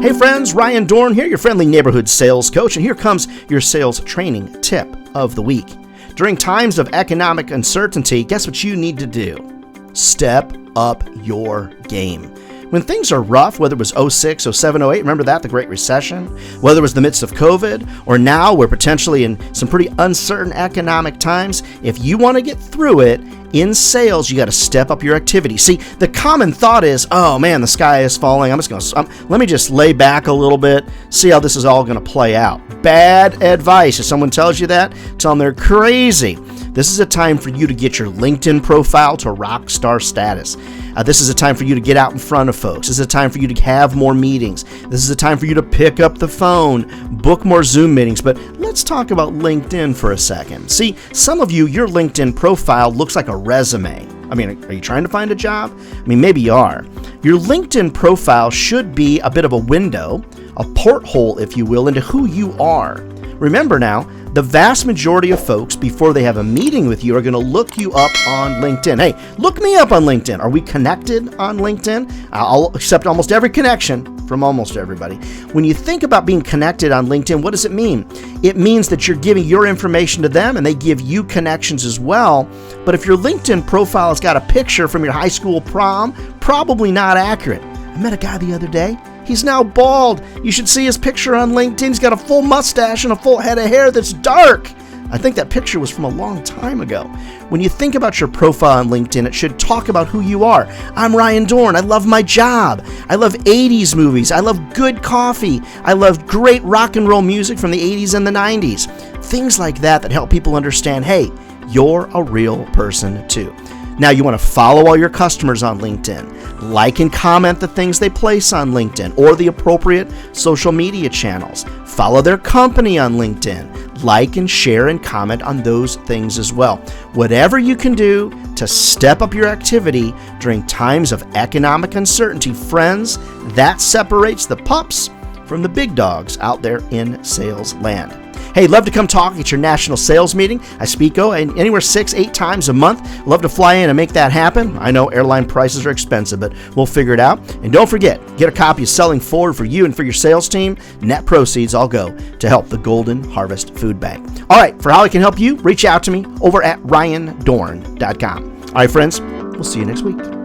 Hey friends, Ryan Dohrn here, your friendly neighborhood sales coach, and here comes your sales training tip of the week. During times of economic uncertainty, guess what you need to do? Step up your game. When things are rough, whether it was 06, 07, 08, remember that, the Great Recession, whether it was the midst of COVID, or now we're potentially in some pretty uncertain economic times, if you want to get through it, in sales, you got to step up your activity. See, the common thought is, oh man, the sky is falling. Let me just lay back a little bit, see how this is all going to play out. Bad advice. If someone tells you that, tell them they're crazy. This is a time for you to get your LinkedIn profile to rock star status. This is a time for you to get out in front of folks. This is a time for you to have more meetings. This is a time for you to pick up the phone, book more Zoom meetings. But let's talk about LinkedIn for a second. See, some of you, your LinkedIn profile looks like a resume. I mean, are you trying to find a job? I mean, maybe you are. Your LinkedIn profile should be a bit of a window, a porthole, if you will, into who you are. Remember now, the vast majority of folks, before they have a meeting with you, are going to look you up on LinkedIn. Hey, look me up on LinkedIn. Are we connected on LinkedIn? I'll accept almost every connection from almost everybody. When you think about being connected on LinkedIn, what does it mean? It means that you're giving your information to them and they give you connections as well. But if your LinkedIn profile has got a picture from your high school prom, probably not accurate. I met a guy the other day. He's now bald. You should see his picture on LinkedIn. He's got a full mustache and a full head of hair that's dark. I think that picture was from a long time ago. When you think about your profile on LinkedIn, it should talk about who you are. I'm Ryan Dohrn. I love my job. I love 80s movies. I love good coffee. I love great rock and roll music from the 80s and the 90s. Things like that help people understand, hey, you're a real person too. Now, you want to follow all your customers on LinkedIn, like and comment the things they place on LinkedIn or the appropriate social media channels. Follow their company on LinkedIn, like and share and comment on those things as well. Whatever you can do to step up your activity during times of economic uncertainty, friends, that separates the pups from the big dogs out there in sales land. Hey, love to come talk at your national sales meeting. I speak anywhere 6-8 times a month. Love to fly in and make that happen. I know airline prices are expensive, but we'll figure it out. And don't forget, get a copy of Selling Forward for you and for your sales team. Net proceeds all go to help the Golden Harvest Food Bank. All right, for how I can help you, reach out to me over at ryandohrn.com. All right, friends, we'll see you next week.